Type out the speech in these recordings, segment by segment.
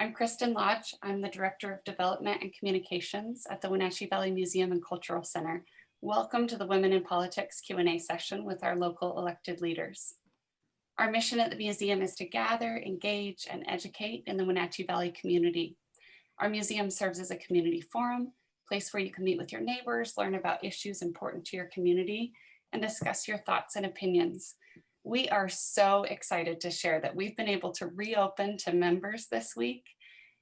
I'm Kristen Lodge. I'm the Director of Development and Communications at the Wenatchee Valley Museum and Cultural Center. Welcome to the Women in Politics Q&A session with our local elected leaders. Our mission at the museum is to gather, engage, and educate in the Wenatchee Valley community. Our museum serves as a community forum, place where you can meet with your neighbors, learn about issues important to your community, and discuss your thoughts and opinions. We are so excited to share that we've been able to reopen to members this week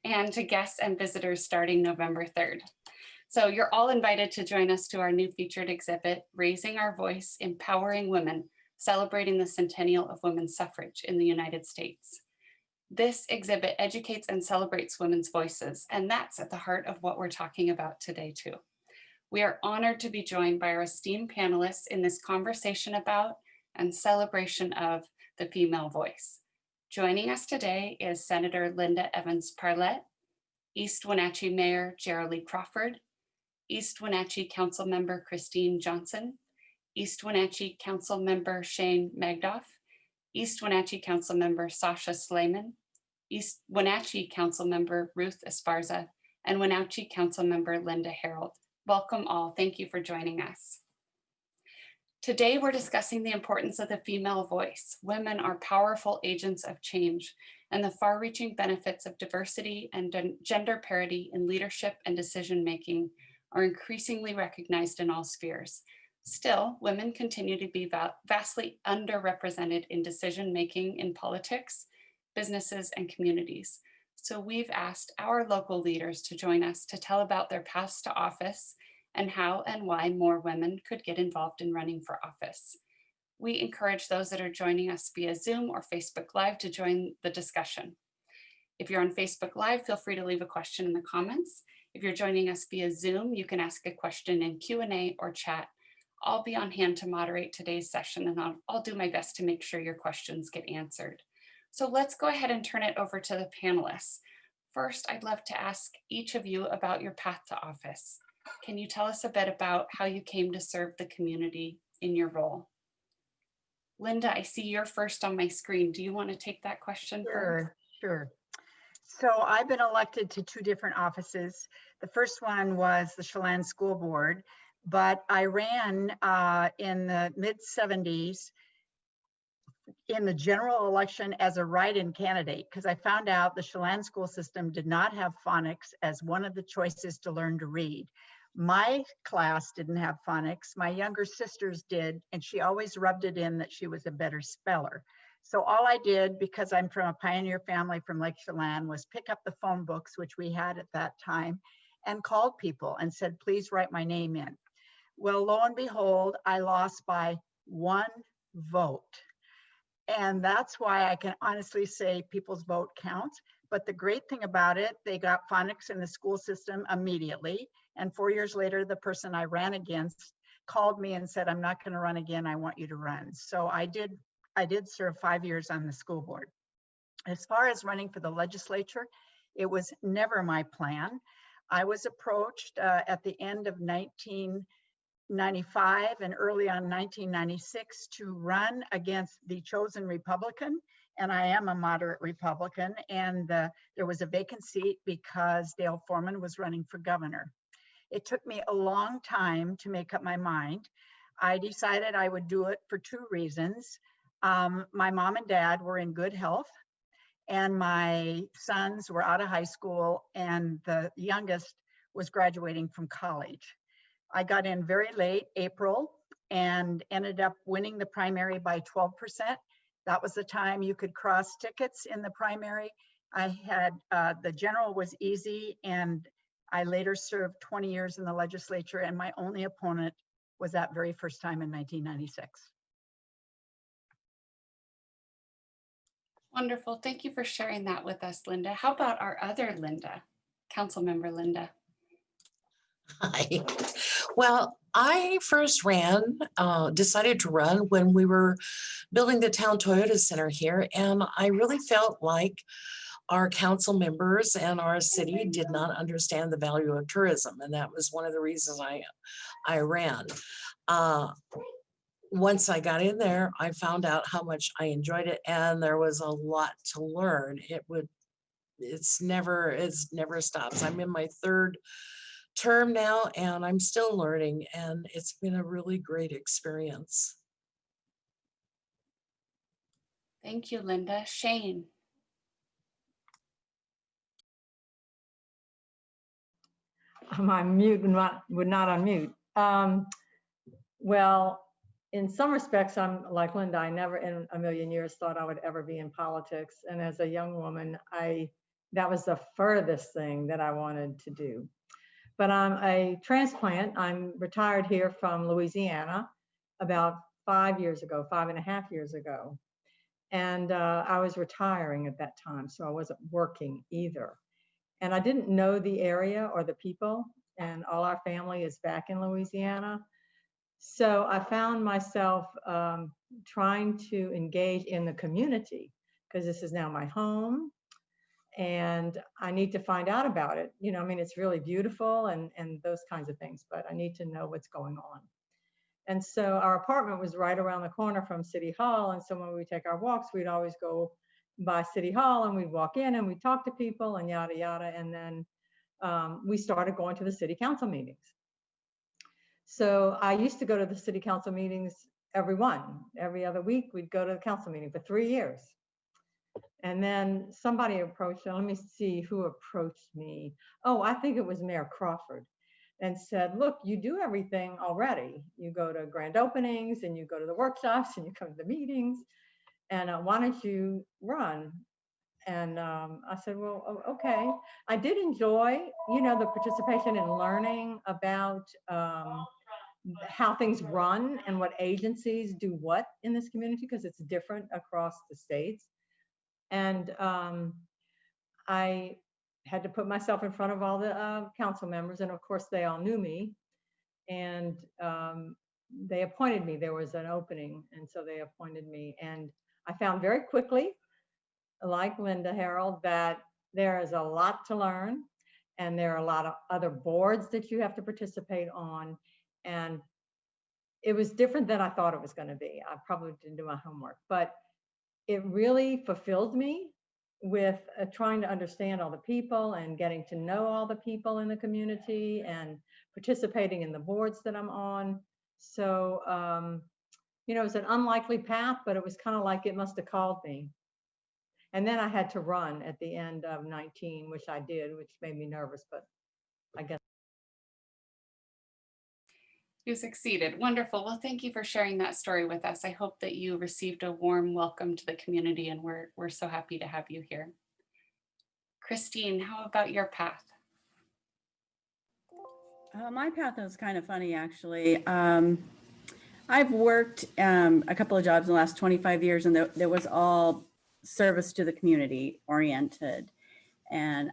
and to guests and visitors starting November 3rd. So you're all invited to join us to our new featured exhibit, Raising Our Voice, Empowering Women, Celebrating the Centennial of Women's Suffrage in the United States. This exhibit educates and celebrates women's voices, and that's at the heart of what we're talking about today too. We are honored to be joined by our esteemed panelists in this conversation about and celebration of the female voice. Joining us today is Senator Linda Evans Parlette, East Wenatchee Mayor Jerrilea Crawford, East Wenatchee Councilmember Christine Johnson, East Wenatchee Councilmember Shayne Magdoff, East Wenatchee Councilmember Sasha Slayman, East Wenatchee Councilmember Ruth Esparza, and Wenatchee Councilmember Linda Harold. Welcome all, thank you for joining us. Today, we're discussing the importance of the female voice. Women are powerful agents of change, and the far-reaching benefits of diversity and gender parity in leadership and decision-making are increasingly recognized in all spheres. Still, women continue to be vastly underrepresented in decision-making in politics, businesses, and communities. So we've asked our local leaders to join us to tell about their paths to office and how and why more women could get involved in running for office. We encourage those that are joining us via Zoom or Facebook Live to join the discussion. If you're on Facebook Live, feel free to leave a question in the comments. If you're joining us via Zoom, you can ask a question in Q&A or chat. I'll be on hand to moderate today's session, and I'll do my best to make sure your questions get answered. So let's go ahead and turn it over to the panelists. First, I'd love to ask each of you about your path to office. Can you tell us a bit about how you came to serve the community in your role? Linda, I see you're first on my screen. Do you want to take that question first? Sure. So I've been elected to two different offices. The first one was the Chelan School Board, but I ran in the mid-70s in the general election as a write-in candidate because I found out the Chelan school system did not have phonics as one of the choices to learn to read. My class didn't have phonics, my younger sisters did, and she always rubbed it in that she was a better speller. So all I did, because I'm from a pioneer family from Lake Chelan, was pick up the phone books, which we had at that time, and called people and said, please write my name in. Well, lo and behold, I lost by 1 vote. And that's why I can honestly say people's vote counts. But the great thing about it, they got phonics in the school system immediately. And 4 years later, the person I ran against called me and said, I'm not going to run again. I want you to run. So I did serve 5 years on the school board. As far as running for the legislature, it was never my plan. I was approached at the end of 1995 and early on 1996 to run against the chosen Republican. And I am a moderate Republican. And there was a vacant seat because Dale Foreman was running for governor. It took me a long time to make up my mind. I decided I would do it for 2 reasons. My mom and dad were in good health, and my sons were out of high school, and the youngest was graduating from college. I got in very late April and ended up winning the primary by 12%. That was the time you could cross tickets in the primary. I had, the general was easy, and I later served 20 years in the legislature, and my only opponent was that very first time in 1996. Wonderful. Thank you for sharing that with us, Linda. How about our other Linda, Councilmember Linda? Hi. Well, I first decided to run when we were building the town Toyota Center here, and I really felt like our council members and our city did not understand the value of tourism, and that was one of the reasons I ran. Once I got in there, I found out how much I enjoyed it, and there was a lot to learn. It would it's never stops. I'm in my third term now and I'm still learning, and it's been a really great experience. Thank you, Linda. Shayne. I'm on mute and would not unmute. Well, in some respects, I'm like Linda. I never in a million years thought I would ever be in politics. And as a young woman, that was the furthest thing that I wanted to do. But I'm a transplant. I'm retired here from Louisiana about 5 years ago, 5.5 years ago. And I was retiring at that time, so I wasn't working either. And I didn't know the area or the people, and all our family is back in Louisiana. So I found myself trying to engage in the community, because this is now my home and I need to find out about it. You know, I mean, it's really beautiful and those kinds of things, but I need to know what's going on. And so our apartment was right around the corner from City Hall. And so when we take our walks, we'd always go by City Hall and we'd walk in and we'd talk to people and yada, yada. And then we started going to the city council meetings. So I used to go to the city council meetings every other week. We'd go to the council meeting for 3 years. And then somebody approached, let me see who approached me. Oh, I think it was Mayor Crawford, and said, look, you do everything already. You go to grand openings and you go to the workshops and you come to the meetings, and why don't you run? And I said, well, okay. I did enjoy, you know, the participation in learning about how things run and what agencies do what in this community, because it's different across the states. And I had to put myself in front of all the council members, and of course they all knew me, and they appointed me. There was an opening, and so they appointed me. And I found very quickly, like Linda Harold, that there is a lot to learn, and there are a lot of other boards that you have to participate on. And it was different than I thought it was going to be. I probably didn't do my homework, but it really fulfilled me with trying to understand all the people and getting to know all the people in the community and participating in the boards that I'm on. So, you know, it was an unlikely path, but it was kind of like it must have called me. And then I had to run at the end of 19, which I did, which made me nervous, but I guess. You succeeded. Wonderful. Well, thank you for sharing that story with us. I hope that you received a warm welcome to the community, and we're so happy to have you here. Christine, how about your path? My path is kind of funny, actually. I've worked a couple of jobs in the last 25 years, and there was all service to the community oriented. And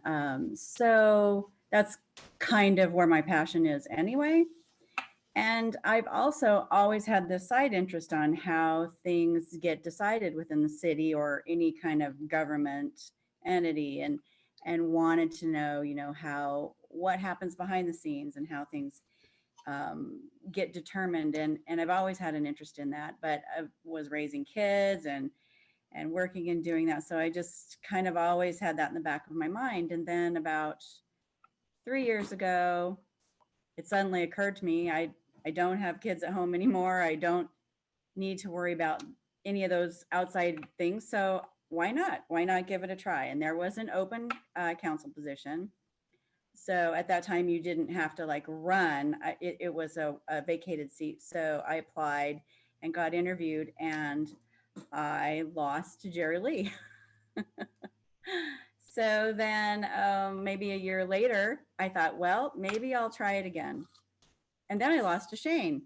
so that's kind of where my passion is anyway. And I've also always had this side interest on how things get decided within the city or any kind of government entity, and wanted to know, you know, what happens behind the scenes and how things get determined. And I've always had an interest in that, but I was raising kids and working and doing that. So I just kind of always had that in the back of my mind. And then about 3 years ago, it suddenly occurred to me, I don't have kids at home anymore. I don't need to worry about any of those outside things. So why not? Why not give it a try? And there was an open council position. So at that time, you didn't have to like run. It was a vacated seat. So I applied and got interviewed, and I lost to Jerrilea. So then maybe a year later, I thought, well, maybe I'll try it again. And then I lost to Shayne.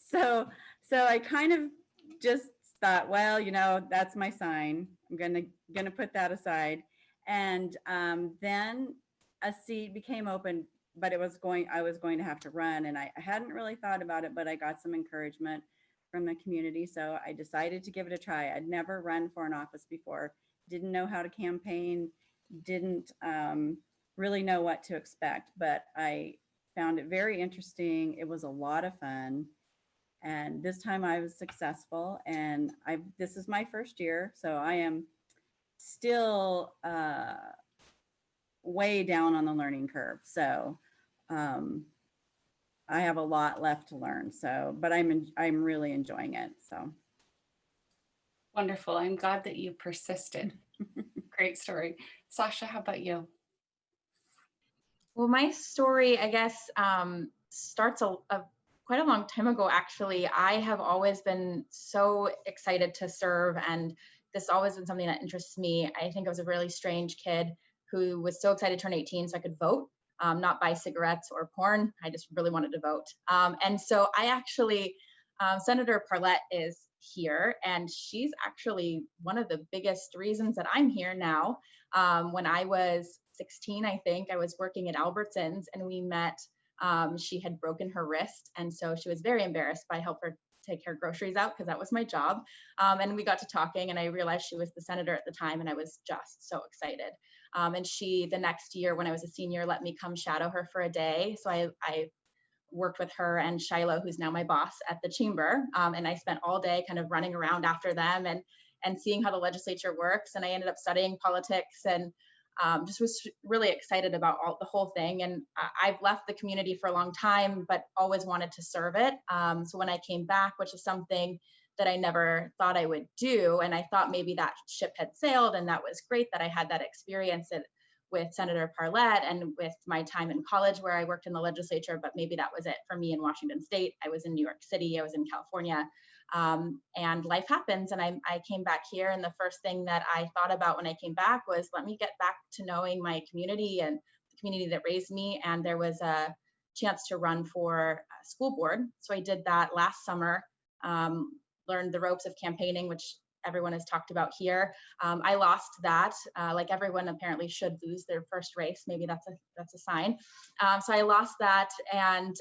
So I kind of just thought, well, you know, that's my sign. I'm gonna put that aside. And then a seat became open, but I was going to have to run, and I hadn't really thought about it, but I got some encouragement from the community, so I decided to give it a try. I'd never run for an office before, didn't know how to campaign, didn't really know what to expect, but I found it very interesting. It was a lot of fun. And this time I was successful, and this is my first year. So I am still way down on the learning curve. So I have a lot left to learn. So, but I'm really enjoying it. So Wonderful. I'm glad that you persisted. Great story. Sasha, how about you? Well, my story, I guess, starts quite a long time ago, actually. I have always been so excited to serve, and this always been something that interests me. I think I was a really strange kid who was so excited to turn 18 so I could vote, not buy cigarettes or porn. I just really wanted to vote. And so I actually, Senator Parlette is here, and she's actually one of the biggest reasons that I'm here now. When I was 16, I think, I was working at Albertsons, and we met. She had broken her wrist, and so she was very embarrassed, but I helped her take her groceries out because that was my job. And we got to talking, and I realized she was the senator at the time, and I was just so excited. And she, the next year when I was a senior, let me come shadow her for a day. So I worked with her and Shiloh, who's now my boss at the chamber. And I spent all day kind of running around after them and seeing how the legislature works. And I ended up studying politics and just was really excited about the whole thing. And I've left the community for a long time, but always wanted to serve it. So when I came back, which is something that I never thought I would do, and I thought maybe that ship had sailed, and that was great that I had that experience with Senator Parlette and with my time in college where I worked in the legislature, but maybe that was it for me in Washington State. I was in New York City, I was in California, and life happens. And I came back here, and the first thing that I thought about when I came back was, let me get back to knowing my community and the community that raised me. And there was a chance to run for school board. So I did that last summer, learned the ropes of campaigning, which everyone has talked about here. I lost that, like everyone apparently should lose their first race. Maybe that's a sign. So I lost that, and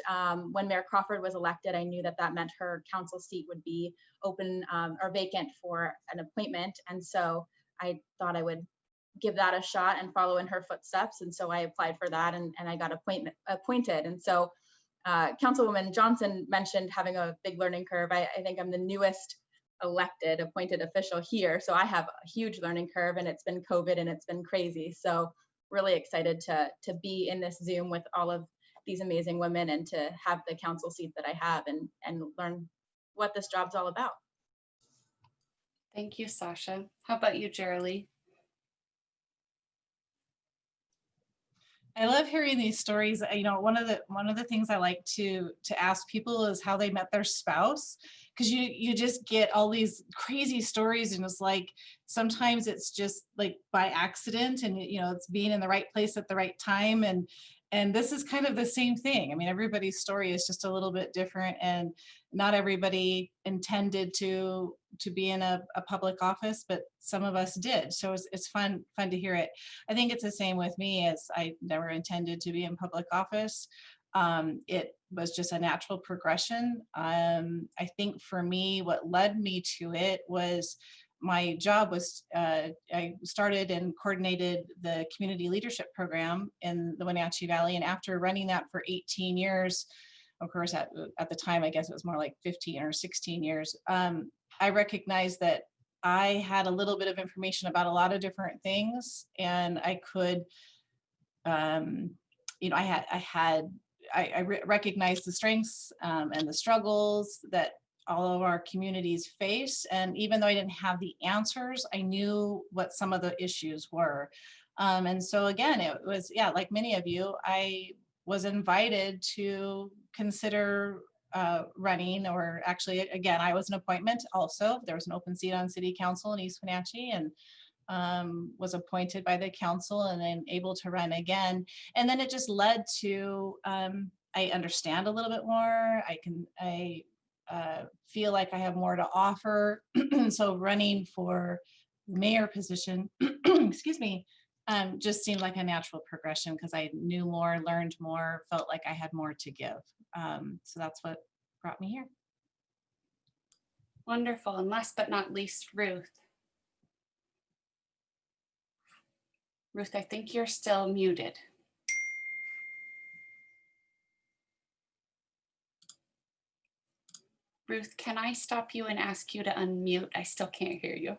when Mayor Crawford was elected, I knew that that meant her council seat would be open or vacant for an appointment, and so I thought I would give that a shot and follow in her footsteps, and so I applied for that, and I got appointed. And so Councilwoman Johnson mentioned having a big learning curve. I think I'm the newest elected appointed official here, so I have a huge learning curve, and it's been COVID and it's been crazy. So really excited to be in this Zoom with all of these amazing women and to have the council seat that I have and learn what this job's all about. Thank you, Sasha. How about you, Jerrilea? I love hearing these stories. You know, one of the things I like to ask people is how they met their spouse, because you just get all these crazy stories, and it's like sometimes it's just like by accident, and you know, it's being in the right place at the right time, and this is kind of the same thing. I mean, everybody's story is just a little bit different, and not everybody intended to be in a public office, but some of us did. So it's fun to hear it. I think it's the same with me, as I never intended to be in public office. It was just a natural progression. I think for me, what led me to it was my job was, I started and coordinated the community leadership program in the Wenatchee Valley. And after running that for 18 years, of course, at the time, I guess it was more like 15 or 16 years, I recognized that I had a little bit of information about a lot of different things, and I could, you know, I recognized the strengths and the struggles that all of our communities face. And even though I didn't have the answers, I knew what some of the issues were. And so again, it was, yeah, like many of you, I was invited to consider running, or actually, again, I was an appointment also. There was an open seat on City Council in East Wenatchee, and was appointed by the council and then able to run again. And then it just led to, I understand a little bit more. I feel like I have more to offer. So running for mayor position, excuse me, just seemed like a natural progression because I knew more, learned more, felt like I had more to give. So that's what brought me here. Wonderful. And last but not least, Ruth. Ruth, I think you're still muted. Ruth, can I stop you and ask you to unmute? I still can't hear you.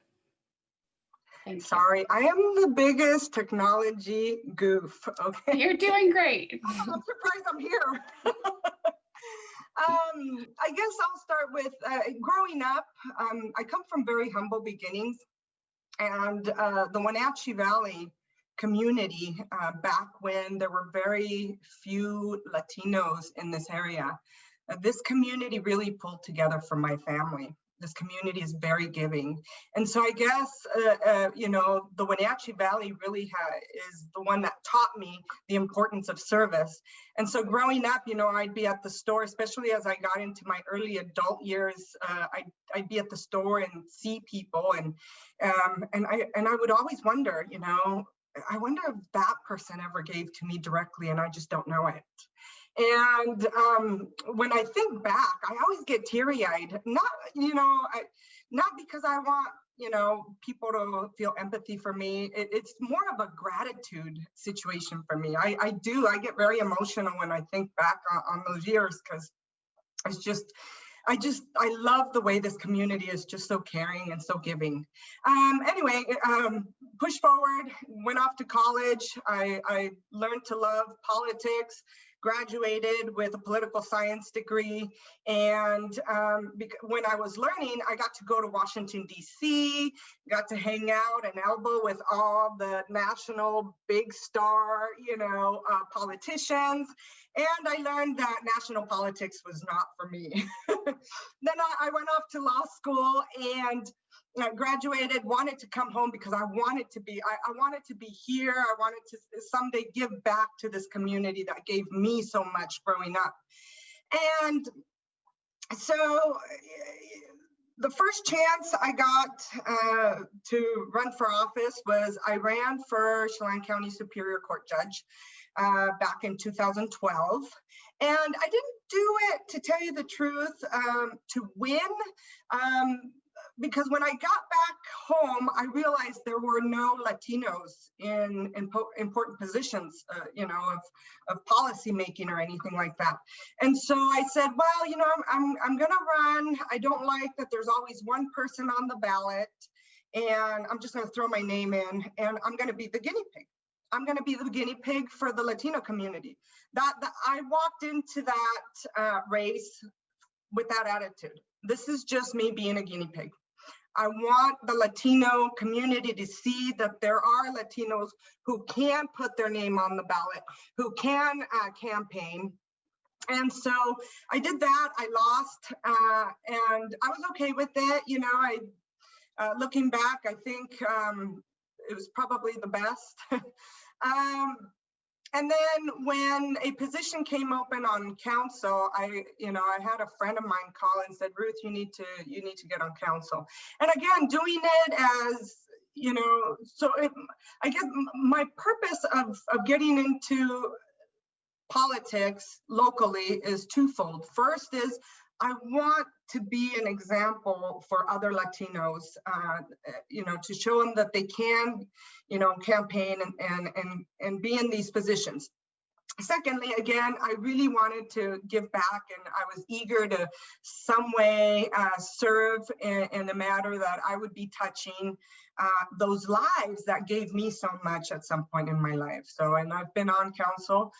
Thank you. Sorry, I am the biggest technology goof, okay? You're doing great. I'm surprised I'm here. I guess I'll start with growing up. I come from very humble beginnings, and the Wenatchee Valley community, back when there were very few Latinos in this area, this community really pulled together for my family. This community is very giving. And so I guess, you know, the Wenatchee Valley really is the one that taught me the importance of service. And so growing up, you know, I'd be at the store, especially as I got into my early adult years, I'd be at the store and see people, and I would always wonder, you know, I wonder if that person ever gave to me directly and I just don't know it. And when I think back, I always get teary-eyed, not, you know, not because I want, you know, people to feel empathy for me. It's more of a gratitude situation for me. I get very emotional when I think back on those years, because it's just, I love the way this community is just so caring and so giving. Anyway, push forward, went off to college. I learned to love politics, graduated with a political science degree. And when I was learning, I got to go to Washington, DC, got to hang out and elbow with all the national big star, you know, politicians. And I learned that national politics was not for me. Then I went off to law school and graduated, wanted to come home because I wanted to be, I wanted to be here. I wanted to someday give back to this community that gave me so much growing up. And so the first chance I got to run for office was I ran for Chelan County Superior Court Judge back in 2012. And I didn't do it, to tell you the truth, to win, because when I got back home, I realized there were no Latinos in important positions, you know, of policy making or anything like that. And so I said, well, you know, I'm gonna run. I don't like that there's always one person on the ballot, and I'm just gonna throw my name in, and I'm gonna be the guinea pig. I'm going to be the guinea pig for the Latino community. I walked into that race with that attitude. This is just me being a guinea pig. I want the Latino community to see that there are Latinos who can put their name on the ballot, who can campaign. And so I did that. I lost, and I was okay with it. You know, looking back, I think it was probably the best. And then when a position came open on council, I had a friend of mine call and said, Ruth, you need to get on council. And again, doing it as, you know, so I guess my purpose of getting into politics locally is twofold. First is I want to be an example for other Latinos, you know, to show them that they can, you know, campaign and be in these positions. Secondly, again, I really wanted to give back, and I was eager to some way serve in a matter that I would be touching those lives that gave me so much at some point in my life. So, and I've been on council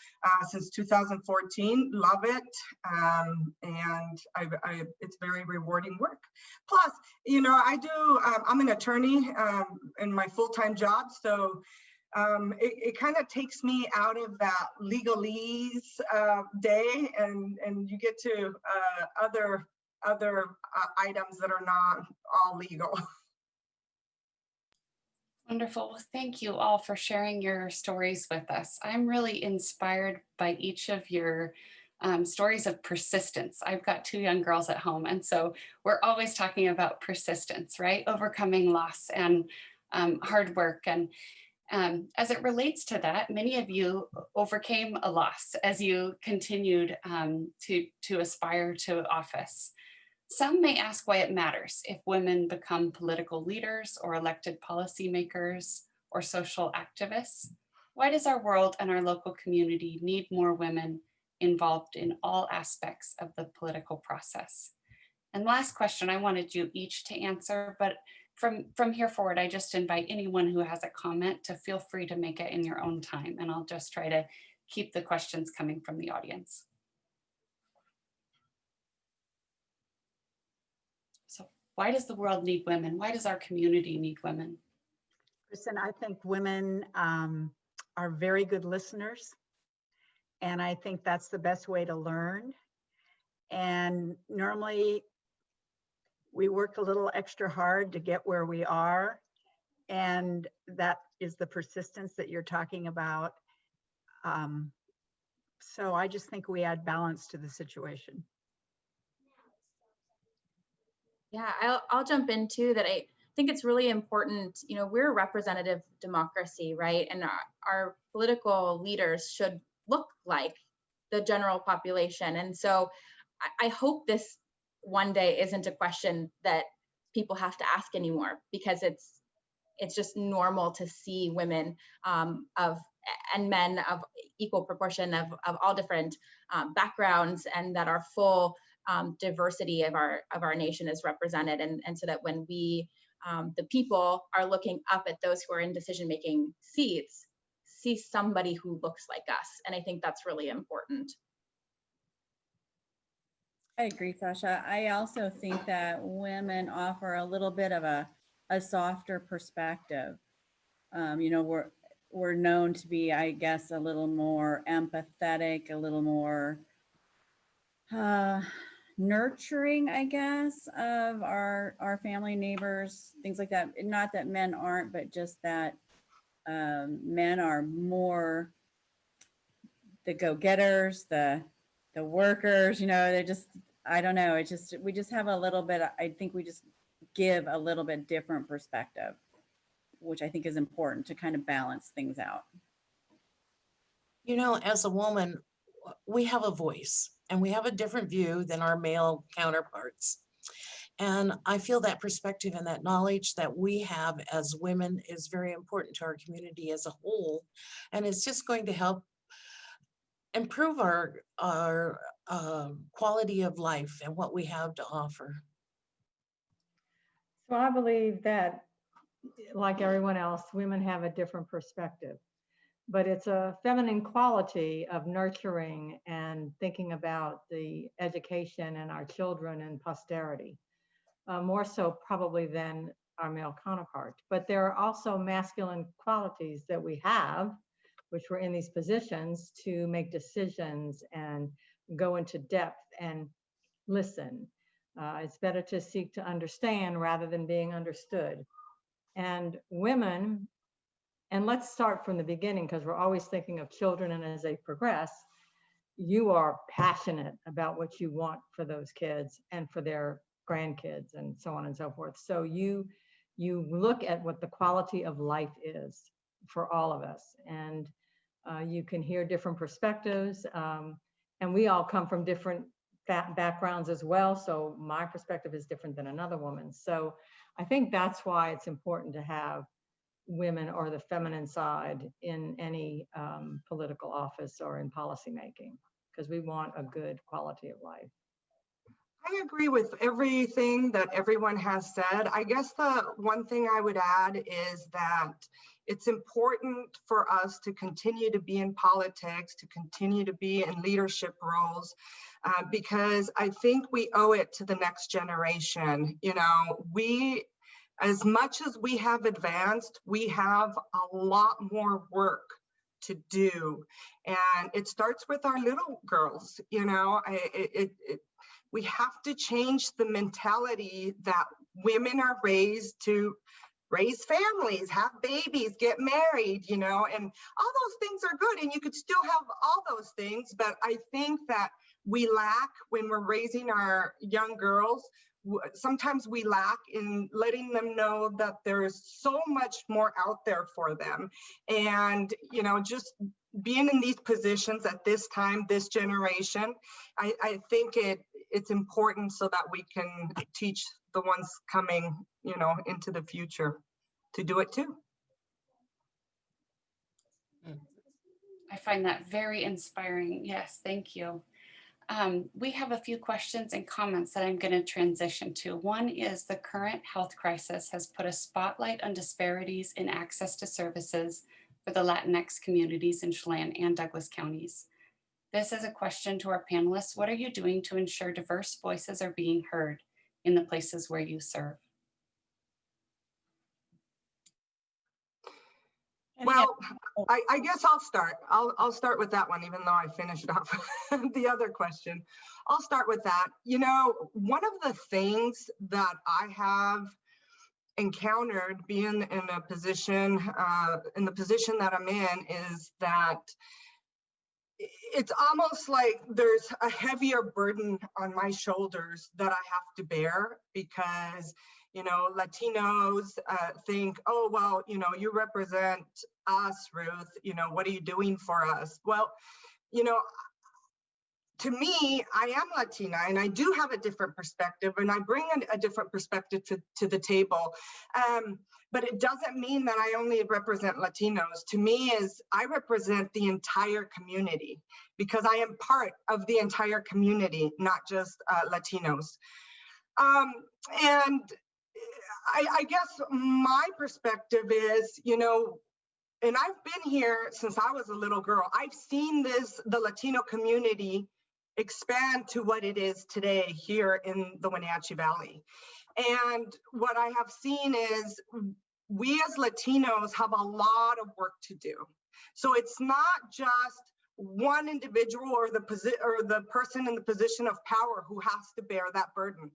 since 2014, love it, and it's very rewarding work. Plus, you know, I'm an attorney in my full-time job, so it kind of takes me out of that legalese day, and you get to other items that are not all legal. Wonderful. Well, thank you all for sharing your stories with us. I'm really inspired by each of your stories of persistence. I've got 2 young girls at home, and so we're always talking about persistence, right? Overcoming loss and hard work. And as it relates to that, many of you overcame a loss as you continued to aspire to office. Some may ask why it matters if women become political leaders or elected policymakers or social activists. Why does our world and our local community need more women involved in all aspects of the political process? And last question I wanted you each to answer, but from here forward, I just invite anyone who has a comment to feel free to make it in your own time, and I'll just try to keep the questions coming from the audience. So why does the world need women? Why does our community need women? Kristen, I think women are very good listeners. And I think that's the best way to learn. And normally we work a little extra hard to get where we are. And that is the persistence that you're talking about. So I just think we add balance to the situation. Yeah, I'll jump in too that I think it's really important, you know, we're a representative democracy, right? And our political leaders should look like the general population. And so I hope this one day isn't a question that people have to ask anymore, because it's just normal to see women and men of equal proportion of all different backgrounds, and that our full diversity of our nation is represented, and so that when we the people are looking up at those who are in decision-making seats, see somebody who looks like us. And I think that's really important. I agree, Sasha. I also think that women offer a little bit of a softer perspective. You know, we're known to be, I guess, a little more empathetic, a little more nurturing, I guess, of our family, neighbors, things like that. Not that men aren't, but just that men are more the go-getters, the workers, you know, they're just, I don't know, it's just, we just have a little bit, I think we just give a little bit different perspective, which I think is important to kind of balance things out. You know, as a woman, we have a voice and we have a different view than our male counterparts. And I feel that perspective and that knowledge that we have as women is very important to our community as a whole. And it's just going to help improve our quality of life and what we have to offer. So I believe that, like everyone else, women have a different perspective, but it's a feminine quality of nurturing and thinking about the education and our children and posterity, more so probably than our male counterpart. But there are also masculine qualities that we have, which we're in these positions to make decisions and go into depth and listen. It's better to seek to understand rather than being understood. And women, and let's start from the beginning, because we're always thinking of children and as they progress, you are passionate about what you want for those kids and for their grandkids and so on and so forth. So you look at what the quality of life is for all of us. And you can hear different perspectives. And we all come from different backgrounds as well. So my perspective is different than another woman's. So I think that's why it's important to have women or the feminine side in any political office or in policymaking, because we want a good quality of life. I agree with everything that everyone has said. I guess the one thing I would add is that it's important for us to continue to be in politics, to continue to be in leadership roles, because I think we owe it to the next generation. You know, as much as we have advanced, we have a lot more work to do. And it starts with our little girls, you know, we have to change the mentality that women are raised to raise families, have babies, get married, you know, and all those things are good. And you could still have all those things. But I think that we lack when we're raising our young girls. Sometimes we lack in letting them know that there is so much more out there for them. And, you know, just being in these positions at this time, this generation, I think it's important so that we can teach the ones coming, you know, into the future to do it too. I find that very inspiring. Yes, thank you. We have a few questions and comments that I'm going to transition to. One is the current health crisis has put a spotlight on disparities in access to services for the Latinx communities in Chelan and Douglas counties. This is a question to our panelists. What are you doing to ensure diverse voices are being heard in the places where you serve? Well, I guess I'll start. I'll start with that one, even though I finished off the other question. I'll start with that. You know, one of the things that I have encountered being in a position, in the position that I'm in, is that it's almost like there's a heavier burden on my shoulders that I have to bear because, you know, Latinos think, oh, well, you know, you represent us, Ruth, you know, what are you doing for us? Well, you know, to me, I am Latina and I do have a different perspective and I bring a different perspective to the table. But it doesn't mean that I only represent Latinos. To me, I represent the entire community because I am part of the entire community, not just Latinos. And I guess my perspective is, you know, and I've been here since I was a little girl. I've seen the Latino community expand to what it is today here in the Wenatchee Valley. And what I have seen is we as Latinos have a lot of work to do. So it's not just one individual or the person in the position of power who has to bear that burden.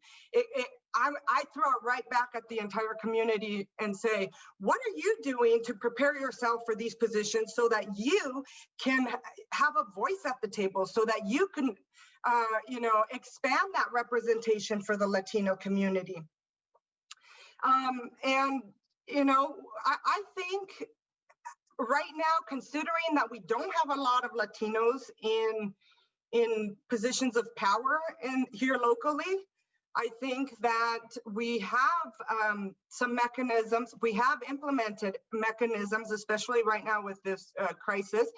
I throw it right back at the entire community and say, what are you doing to prepare yourself for these positions so that you can have a voice at the table, so that you can, you know, expand that representation for the Latino community? And, you know, I think right now, considering that we don't have a lot of Latinos in positions of power here locally, I think that we have some mechanisms. We have implemented mechanisms, especially right now with this crisis,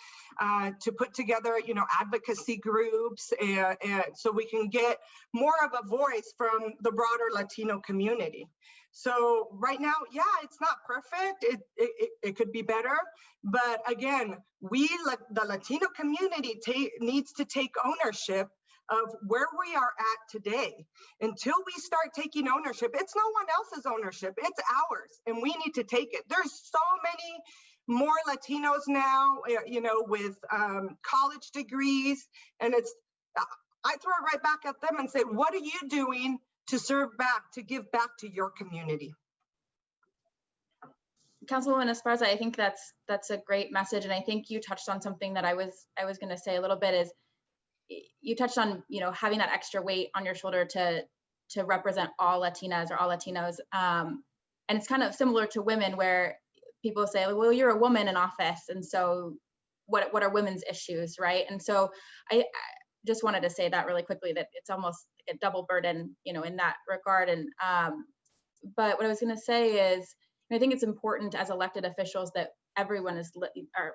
to put together, you know, advocacy groups, and so we can get more of a voice from the broader Latino community. So right now, yeah, it's not perfect. It could be better, but again, the Latino community needs to take ownership of where we are at today. Until we start taking ownership, it's no one else's ownership, it's ours, and we need to take it. There's so many more Latinos now, you know, with college degrees, and I throw it right back at them and say, what are you doing to serve back, to give back to your community? Councilwoman Esparza, I think that's a great message, and I think you touched on something that I was going to say a little bit. Is you touched on, you know, having that extra weight on your shoulder to represent all Latinas or all Latinos, and it's kind of similar to women, where people say, well, you're a woman in office, and so what are women's issues, right? And so I just wanted to say that really quickly, that it's almost like a double burden, you know, in that regard. And but what I was going to say is, I think it's important as elected officials that everyone are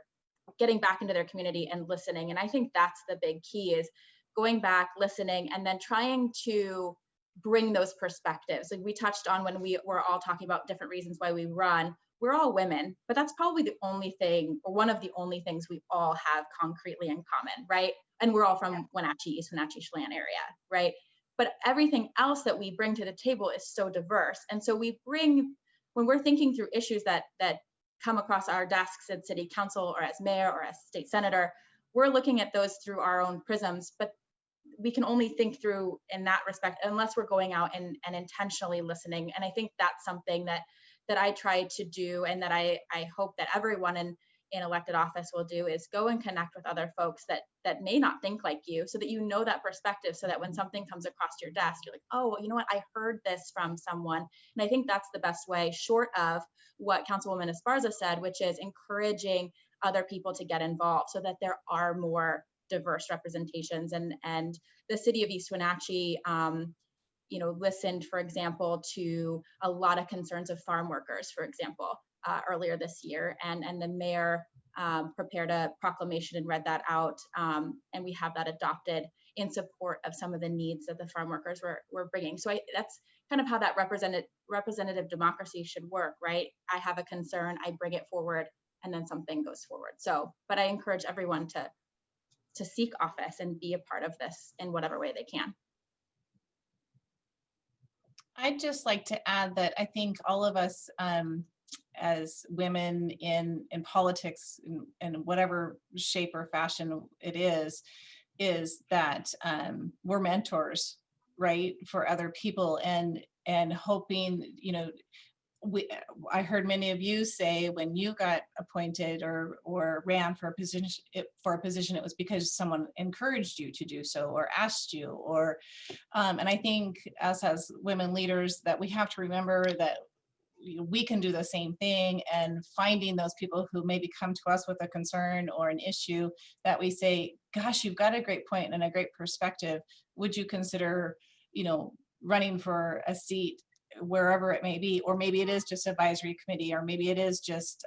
getting back into their community and listening. And I think that's the big key, is going back, listening, and then trying to bring those perspectives. Like we touched on when we were all talking about different reasons why we run, we're all women, but that's probably the only thing, or one of the only things we all have concretely in common, right? And we're all from Wenatchee, East Wenatchee, Chelan area, right? But everything else that we bring to the table is so diverse. And so we bring, when we're thinking through issues that come across our desks at city council or as mayor or as state senator, we're looking at those through our own prisms, but we can only think through in that respect unless we're going out and intentionally listening. And I think that's something that I try to do, and that I hope that everyone in elected office will do, is go and connect with other folks that may not think like you, so that you know that perspective, so that when something comes across your desk, you're like, oh, you know what, I heard this from someone. And I think that's the best way, short of what Councilwoman Esparza said, which is encouraging other people to get involved so that there are more diverse representations. And the city of East Wenatchee, you know, listened, for example, to a lot of concerns of farm workers, for example, earlier this year, and the mayor prepared a proclamation and read that out, and we have that adopted in support of some of the needs that the farm workers were bringing. So that's kind of how that representative democracy should work, right? I have a concern, I bring it forward, and then something goes forward. So, but I encourage everyone to seek office and be a part of this in whatever way they can. I'd just like to add that I think all of us as women in politics in whatever shape or fashion it is that we're mentors, right, for other people, and hoping, you know, I heard many of you say when you got appointed or ran for a position, it was because someone encouraged you to do so or asked you, or and I think us as women leaders that we have to remember that we can do the same thing, and finding those people who maybe come to us with a concern or an issue that we say, gosh, you've got a great point and a great perspective. Would you consider, you know, running for a seat wherever it may be, or maybe it is just advisory committee, or maybe it is just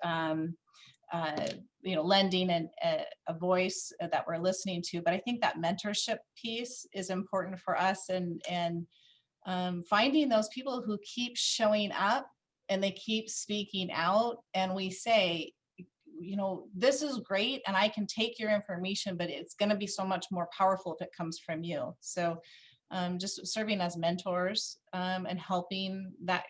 you know, lending a voice that we're listening to. But I think that mentorship piece is important for us, and finding those people who keep showing up and they keep speaking out, and we say, you know, this is great and I can take your information, but it's going to be so much more powerful if it comes from you. So just serving as mentors and helping that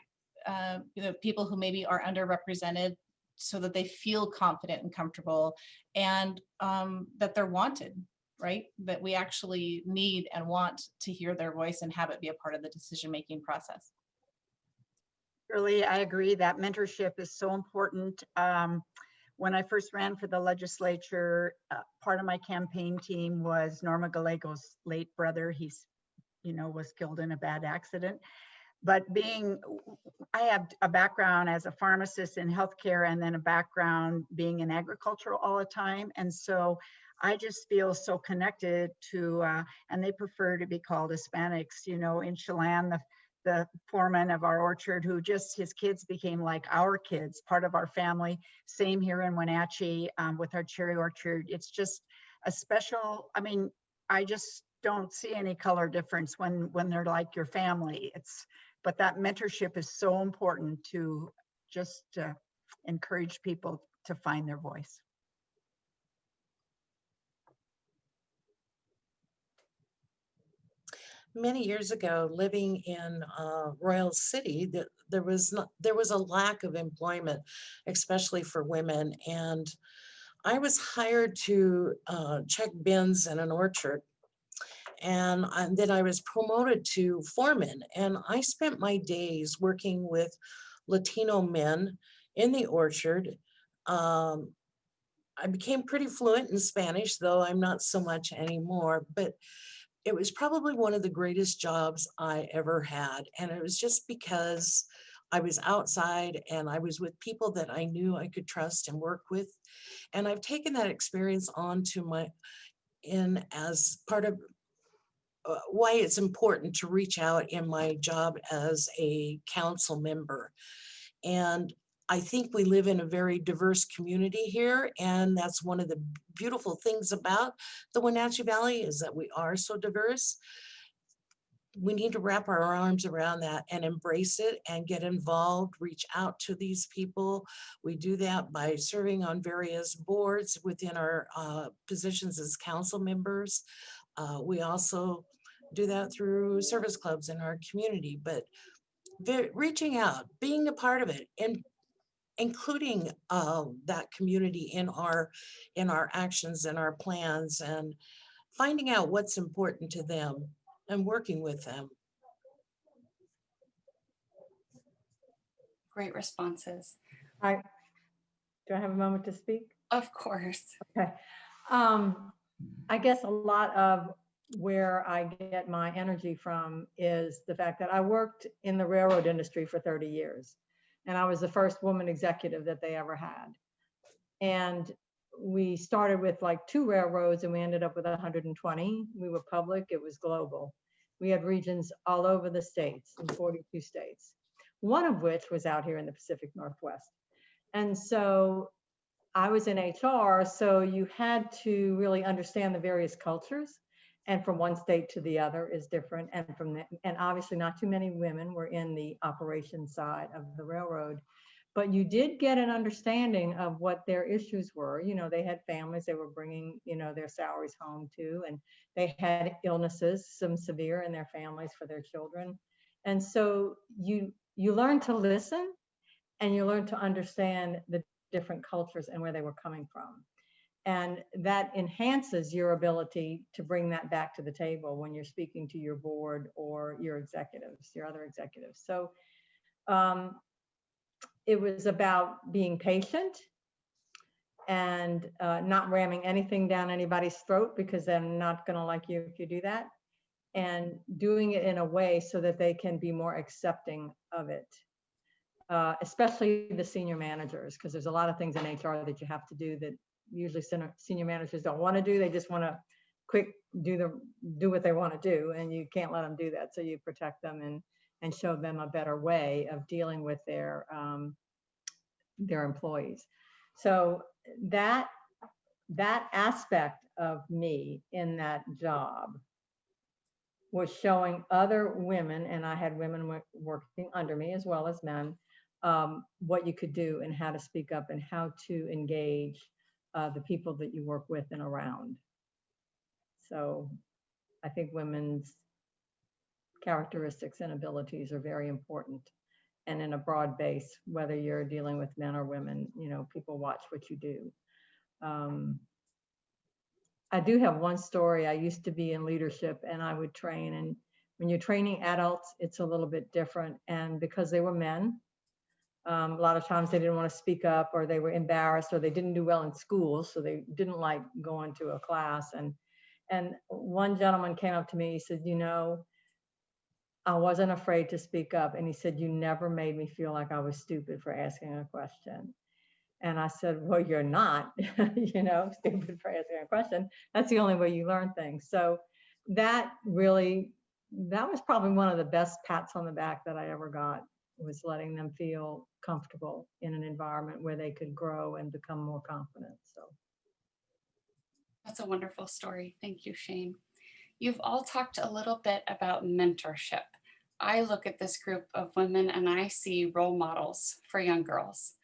you know, people who maybe are underrepresented, so that they feel confident and comfortable, and that they're wanted, right? That we actually need and want to hear their voice and have it be a part of the decision-making process. Really, I agree that mentorship is so important. When I first ran for the legislature, part of my campaign team was Norma Gallego's late brother. He's, you know, was killed in a bad accident. But I have a background as a pharmacist in healthcare, and then a background being in agriculture all the time. And so I just feel so connected to, and they prefer to be called Hispanics, you know, in Chelan, the foreman of our orchard, who just, his kids became like our kids, part of our family. Same here in Wenatchee with our cherry orchard. It's just a special, I mean, I just don't see any color difference when they're like your family. But that mentorship is so important to just encourage people to find their voice. Many years ago, living in Royal City, there was a lack of employment, especially for women. And I was hired to check bins in an orchard. And then I was promoted to foreman. And I spent my days working with Latino men in the orchard. I became pretty fluent in Spanish, though I'm not so much anymore. But it was probably one of the greatest jobs I ever had. And it was just because I was outside and I was with people that I knew I could trust and work with. And I've taken that experience on to as part of why it's important to reach out in my job as a council member. And I think we live in a very diverse community here, and that's one of the beautiful things about the Wenatchee Valley, is that we are so diverse. We need to wrap our arms around that and embrace it and get involved, reach out to these people. We do that by serving on various boards within our positions as council members. We also do that through service clubs in our community, but reaching out, being a part of it, and including that community in our actions and our plans, and finding out what's important to them and working with them. Great responses. Do I have a moment to speak? Of course. Okay. I guess a lot of where I get my energy from is the fact that I worked in the railroad industry for 30 years. And I was the first woman executive that they ever had. And we started with like 2 railroads and we ended up with 120. We were public, it was global. We had regions all over the states, in 42 states, one of which was out here in the Pacific Northwest. And so I was in HR, so you had to really understand the various cultures and from one state to the other is different. And obviously not too many women were in the operations side of the railroad, but you did get an understanding of what their issues were. You know, they had families they were bringing, you know, their salaries home to, and they had illnesses, some severe in their families for their children. And so you learn to listen, and you learn to understand the different cultures and where they were coming from. And that enhances your ability to bring that back to the table when you're speaking to your board or your executives, your other executives. So it was about being patient and not ramming anything down anybody's throat, because they're not going to like you if you do that, and doing it in a way so that they can be more accepting of it. Especially the senior managers, because there's a lot of things in HR that you have to do that usually senior managers don't want to do. They just want to quick do what they want to do, and you can't let them do that. So you protect them and show them a better way of dealing with their employees. So that aspect of me in that job was showing other women, and I had women working under me as well as men, what you could do and how to speak up and how to engage the people that you work with and around. So I think women's characteristics and abilities are very important, and in a broad base, whether you're dealing with men or women, you know, people watch what you do. I do have one story. I used to be in leadership, and I would train, and when you're training adults, it's a little bit different. And because they were men, a lot of times they didn't want to speak up, or they were embarrassed, or they didn't do well in school, so they didn't like going to a class. And one gentleman came up to me, he said, you know, I wasn't afraid to speak up. And he said, you never made me feel like I was stupid for asking a question. And I said, well, you're not, you know, stupid for asking a question. That's the only way you learn things. So that was probably one of the best pats on the back that I ever got, was letting them feel comfortable in an environment where they could grow and become more confident. So That's a wonderful story. Thank you, Shayne. You've all talked a little bit about mentorship. I look at this group of women and I see role models for young girls.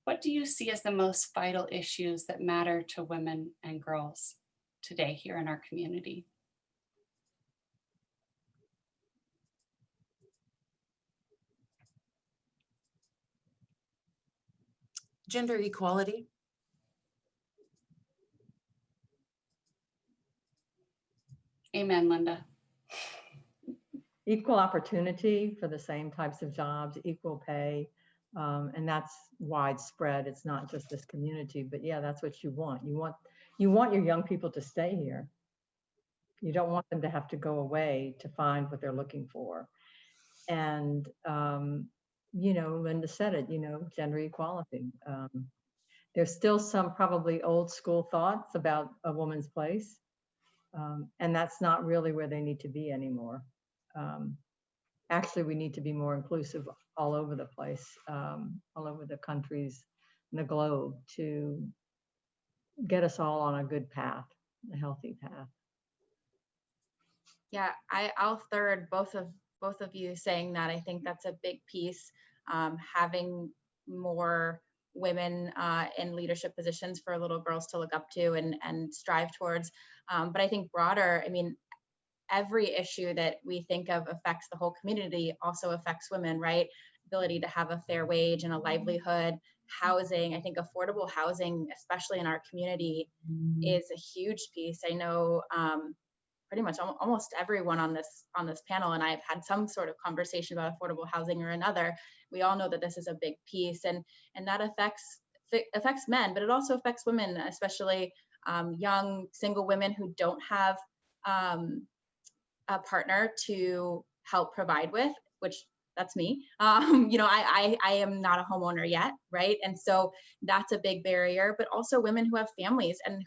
What do you see as the most vital issues that matter to women and girls today here in our community? Gender equality. Amen, Linda. equal opportunity for the same types of jobs, equal pay. And that's widespread. It's not just this community, but yeah, that's what you want. You want your young people to stay here. You don't want them to have to go away to find what they're looking for. And, you know, Linda said it, you know, gender equality. There's still some probably old school thoughts about a woman's place. And that's not really where they need to be anymore. Actually, we need to be more inclusive all over the place, all over the countries and the globe, to get us all on a good path, a healthy path. Yeah, I'll third both of you saying that. I think that's a big piece, having more women in leadership positions for little girls to look up to and strive towards. But I think broader, I mean, every issue that we think of affects the whole community, also affects women, right? Ability to have a fair wage and a livelihood, housing. I think affordable housing, especially in our community, is a huge piece. I know pretty much almost everyone on this panel and I have had some sort of conversation about affordable housing or another. We all know that this is a big piece, and that affects men, but it also affects women, especially young single women who don't have a partner to help provide with, which that's me. You know, I am not a homeowner yet, right? And so that's a big barrier, but also women who have families and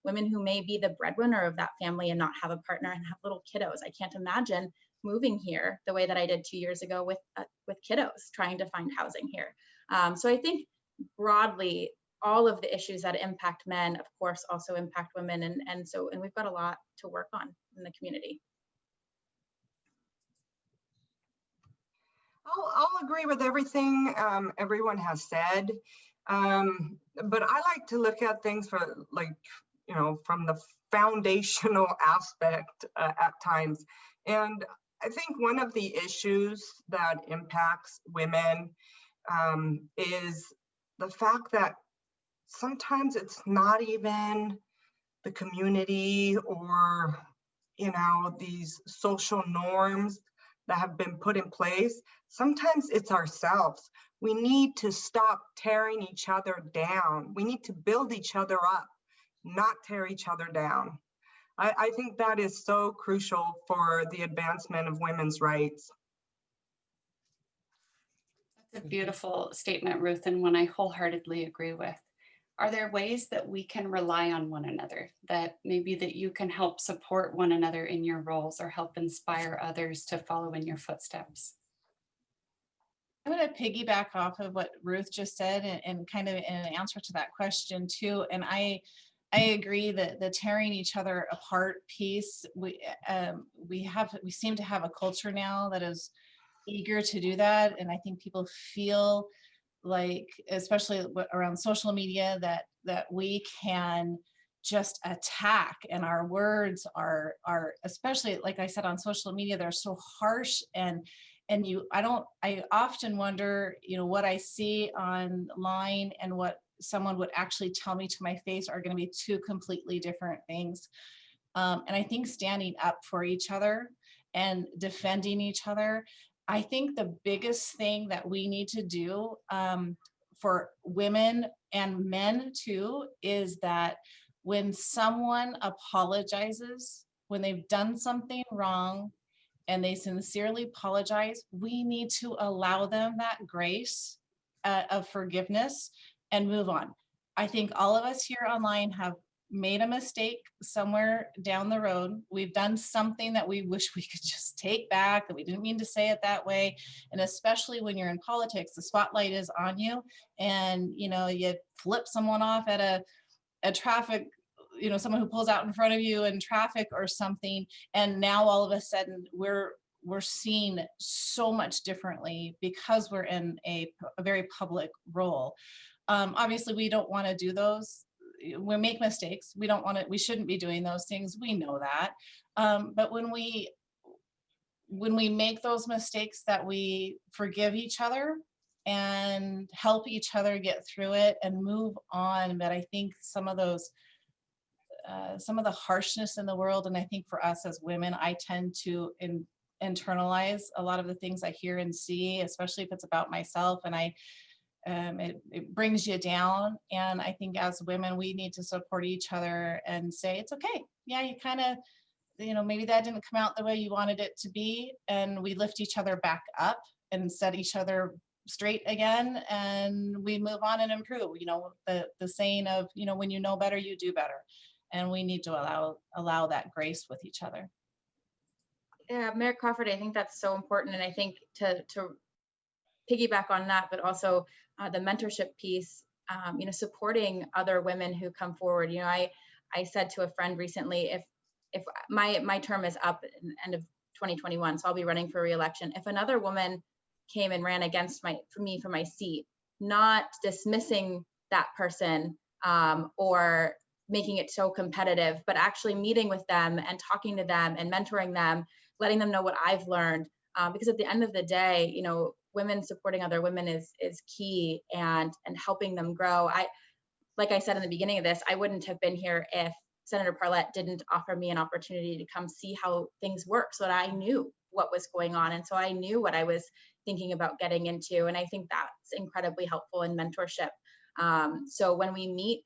women who may be the breadwinner of that family and not have a partner and have little kiddos. I can't imagine moving here the way that I did 2 years ago with kiddos, trying to find housing here. So I think broadly, all of the issues that impact men, of course, also impact women. And we've got a lot to work on in the community. I'll agree with everything everyone has said, but I like to look at things for from the foundational aspect at times. And I think one of the issues that impacts women is the fact that sometimes it's not even the community or, these social norms that have been put in place. Sometimes it's ourselves. We need to stop tearing each other down. We need to build each other up, not tear each other down. I think that is so crucial for the advancement of women's rights. That's a beautiful statement, Ruth, and one I wholeheartedly agree with. Are there ways that we can rely on one another, that maybe that you can help support one another in your roles or help inspire others to follow in your footsteps? I'm going to piggyback off of what Ruth just said and kind of in an answer to that question too. And I agree that the tearing each other apart piece, we seem to have a culture now that is eager to do that. And I think people feel like, especially around social media, that we can just attack, and our words are especially, like I said, on social media, they're so harsh, and I often wonder, what I see online and what someone would actually tell me to my face are going to be two completely different things. And I think standing up for each other and defending each other, I think the biggest thing that we need to do for women and men too, is that when someone apologizes, when they've done something wrong and they sincerely apologize, we need to allow them that grace of forgiveness and move on. I think all of us here online have made a mistake somewhere down the road. We've done something that we wish we could just take back, that we didn't mean to say it that way. And especially when you're in politics, the spotlight is on you, and you flip someone off at a traffic, someone who pulls out in front of you in traffic or something, and now all of a sudden we're seen so much differently because we're in a very public role. Obviously, we don't want to do those. We make mistakes. We shouldn't be doing those things. We know that. But when we make those mistakes, that we forgive each other and help each other get through it and move on. But I think some of the harshness in the world, and I think for us as women, I tend to internalize a lot of the things I hear and see, especially if it's about myself, and it brings you down. And I think as women, we need to support each other and say, it's okay. Yeah, you kind of, maybe that didn't come out the way you wanted it to be. And we lift each other back up and set each other straight again. And we move on and improve, the saying of, when you know better, you do better. And we need to allow that grace with each other. Yeah, Mayor Crawford, I think that's so important. And I think to piggyback on that, but also the mentorship piece, supporting other women who come forward. I said to a friend recently, if my term is up in the end of 2021, so I'll be running for re-election. If another woman came and ran against me for my seat, not dismissing that person or making it so competitive, but actually meeting with them and talking to them and mentoring them, letting them know what I've learned. Because at the end of the day, women supporting other women is key, and helping them grow. Like I said in the beginning of this, I wouldn't have been here if Senator Parlette didn't offer me an opportunity to come see how things work, so that I knew what was going on. And so I knew what I was thinking about getting into. And I think that's incredibly helpful in mentorship. So when we meet,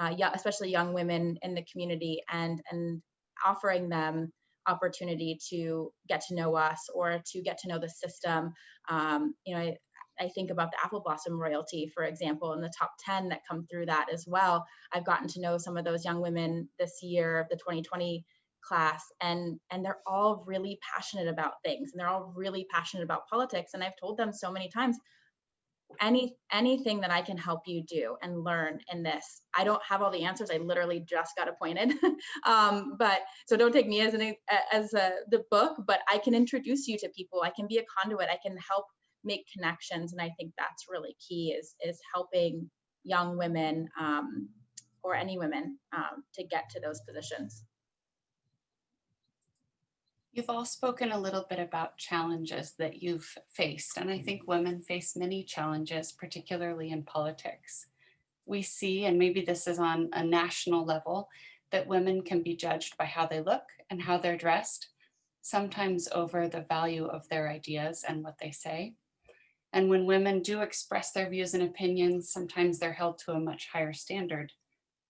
especially young women in the community, and offering them opportunity to get to know us or to get to know the system. I think about the Apple Blossom Royalty, for example, and the top 10 that come through that as well. I've gotten to know some of those young women this year, the 2020 class, and they're all really passionate about things, and they're all really passionate about politics. And I've told them so many times, anything that I can help you do and learn in this. I don't have all the answers. I literally just got appointed. But so don't take me as the book, but I can introduce you to people. I can be a conduit. I can help make connections. And I think that's really key is helping young women or any women to get to those positions. You've all spoken a little bit about challenges that you've faced, and I think women face many challenges, particularly in politics. We see, and maybe this is on a national level, that women can be judged by how they look and how they're dressed, sometimes over the value of their ideas and what they say. And when women do express their views and opinions, sometimes they're held to a much higher standard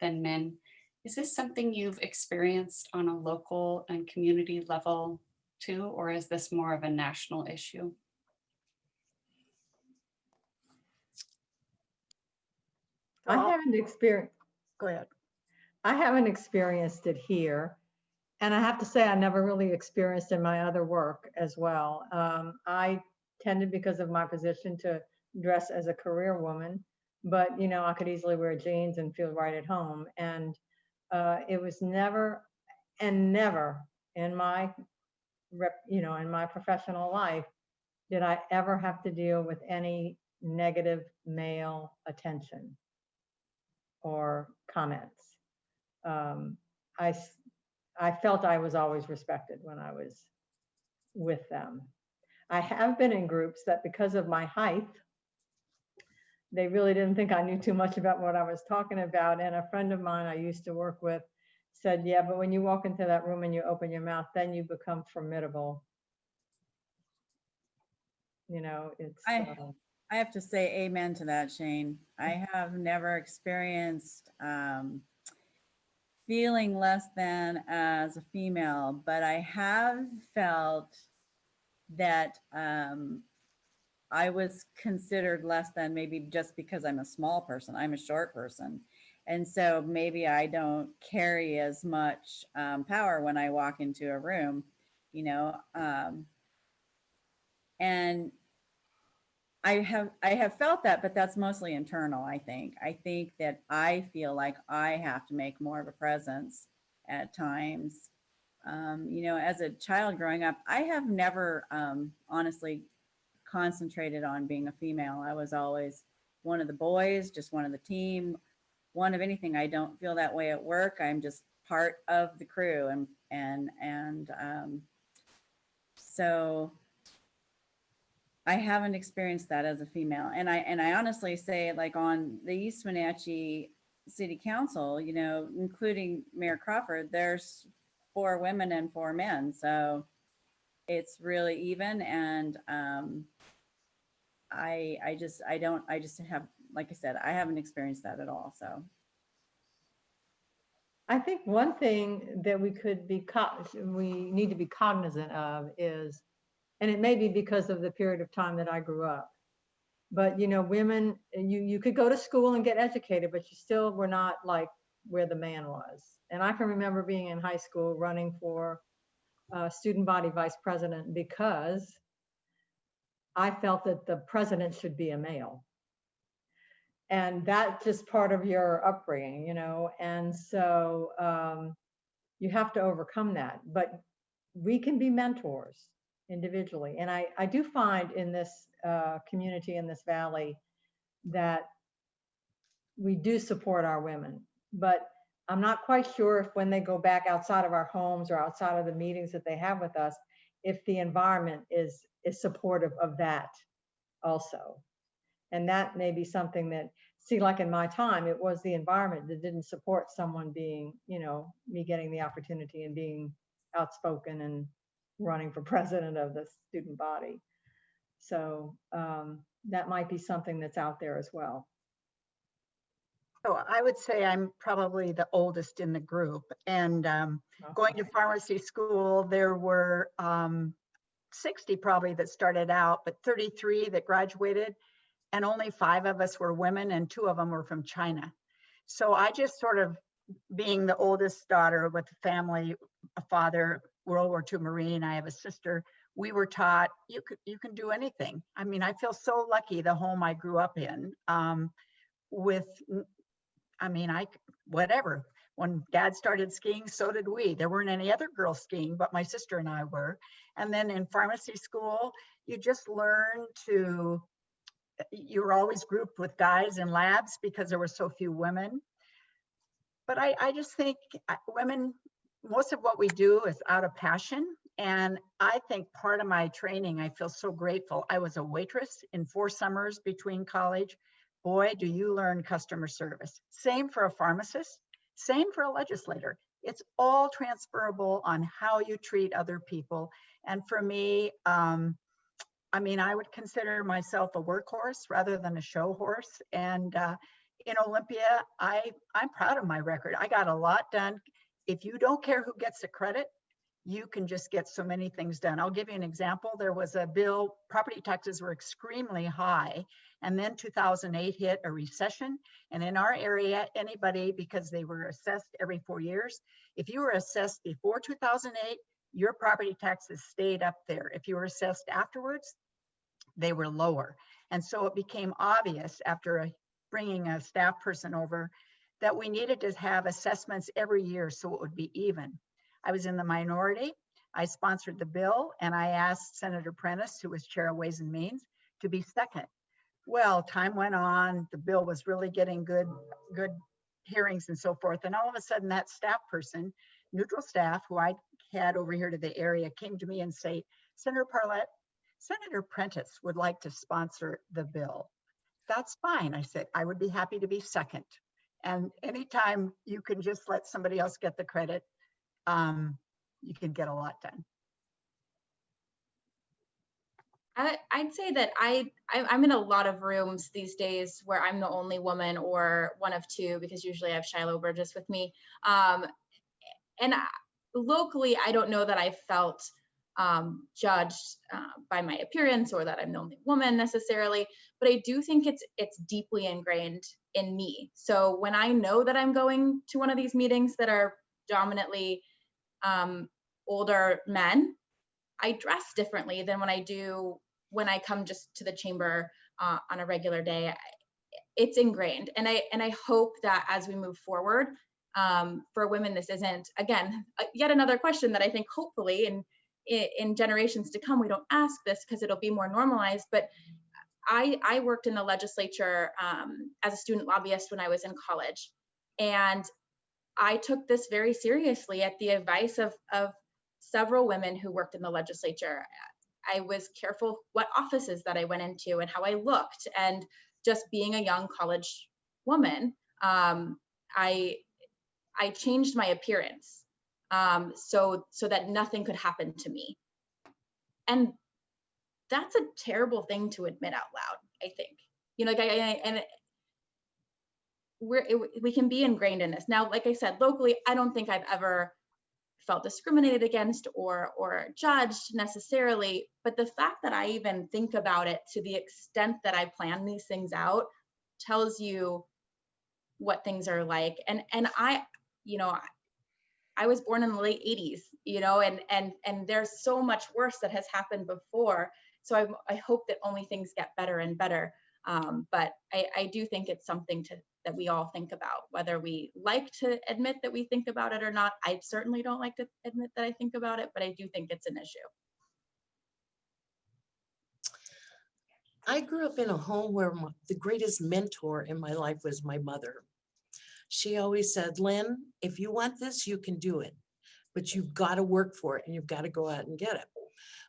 than men. Is this something you've experienced on a local and community level too, or is this more of a national issue? I haven't experienced, Go ahead. I haven't experienced it here. And I have to say, I never really experienced in my other work as well. I tended, because of my position, to dress as a career woman, but I could easily wear jeans and feel right at home. And it was never in my in my professional life did I ever have to deal with any negative male attention or comments. I felt I was always respected when I was with them. I have been in groups that, because of my height, they really didn't think I knew too much about what I was talking about. And a friend of mine I used to work with said, yeah, but when you walk into that room and you open your mouth, then you become formidable. It's. I have to say amen to that, Shayne. I have never experienced feeling less than as a female, but I have felt that I was considered less than, maybe just because I'm a small person. I'm a short person. And so maybe I don't carry as much power when I walk into a room, and I have felt that, but that's mostly internal, I think. I think that I feel like I have to make more of a presence at times. As a child growing up, I have never honestly concentrated on being a female. I was always one of the boys, just one of the team, one of anything. I don't feel that way at work. I'm just part of the crew, and so I haven't experienced that as a female. And I honestly say, like, on the East Wenatchee City Council, including Mayor Crawford, there's 4 women and 4 men. So it's really even. And I just have, like I said, I haven't experienced that at all. So I think one thing that we need to be cognizant of is, and it may be because of the period of time that I grew up, but women, you could go to school and get educated, but you still were not like where the man was. And I can remember being in high school running for student body vice president because I felt that the president should be a male. And that's just part of your upbringing, and so you have to overcome that. But we can be mentors individually. And I do find in this community, in this valley, that we do support our women. But I'm not quite sure if when they go back outside of our homes or outside of the meetings that they have with us, if the environment is supportive of that also. And that may be something that, like in my time, it was the environment that didn't support someone being, me getting the opportunity and being outspoken and running for president of the student body. So that might be something that's out there as well. So I would say I'm probably the oldest in the group. And going to pharmacy school, there were 60 probably that started out, but 33 that graduated. And only 5 of us were women, and 2 of them were from China. So I just sort of, being the oldest daughter with a family, a father, World War II Marine, I have a sister, we were taught you can do anything. I mean, I feel so lucky the home I grew up in with, I mean, whatever. When dad started skiing, so did we. There weren't any other girls skiing, but my sister and I were. And then in pharmacy school, you just learn to, you were always grouped with guys in labs because there were so few women. But I just think women, most of what we do is out of passion. And I think part of my training, I feel so grateful. I was a waitress in 4 summers between college. Boy, do you learn customer service. Same for a pharmacist, same for a legislator. It's all transferable on how you treat other people. And for me, I mean, I would consider myself a workhorse rather than a show horse. And in Olympia, I'm proud of my record. I got a lot done. If you don't care who gets the credit, you can just get so many things done. I'll give you an example. There was a bill, property taxes were extremely high. And then 2008 hit, a recession. And in our area, anybody, because they were assessed every 4 years, if you were assessed before 2008, your property taxes stayed up there. If you were assessed afterwards, they were lower. And so it became obvious after bringing a staff person over that we needed to have assessments every year so it would be even. I was in the minority. I sponsored the bill and I asked Senator Prentice, who was chair of Ways and Means, to be second. Well, time went on. The bill was really getting good hearings and so forth. And all of a sudden that staff person, neutral staff, who I had over here to the area, came to me and say, Senator Parlette, Senator Prentice would like to sponsor the bill. That's fine. I said, I would be happy to be second. And anytime you can just let somebody else get the credit, you can get a lot done. I'd say that I'm in a lot of rooms these days where I'm the only woman or one of 2, because usually I have Shiloh Burgess with me. Locally, I don't know that I felt judged by my appearance or that I'm the only woman necessarily, but I do think it's deeply ingrained in me. So when I know that I'm going to one of these meetings that are dominantly older men, I dress differently than when I do when I come just to the chamber on a regular day. It's ingrained, and I hope that as we move forward, for women, this isn't, again, yet another question that I think hopefully in generations to come, we don't ask this because it'll be more normalized. But I worked in the legislature as a student lobbyist when I was in college, and I took this very seriously at the advice of several women who worked in the legislature. I was careful what offices that I went into and how I looked, and just being a young college woman, I changed my appearance so that nothing could happen to me. And that's a terrible thing to admit out loud, I think. You know, like we can be ingrained in this. Now, like I said, locally, I don't think I've ever felt discriminated against or judged necessarily, but the fact that I even think about it to the extent that I plan these things out tells you what things are like. And I, you know, I was born in the late 80s, you know, and there's so much worse that has happened before. So I hope that only things get better and better. But I do think it's something that we all think about, whether we like to admit that we think about it or not. I certainly don't like to admit that I think about it, but I do think it's an issue. I grew up in a home where the greatest mentor in my life was my mother. She always said, Lynn, if you want this, you can do it, but you've got to work for it and you've got to go out and get it.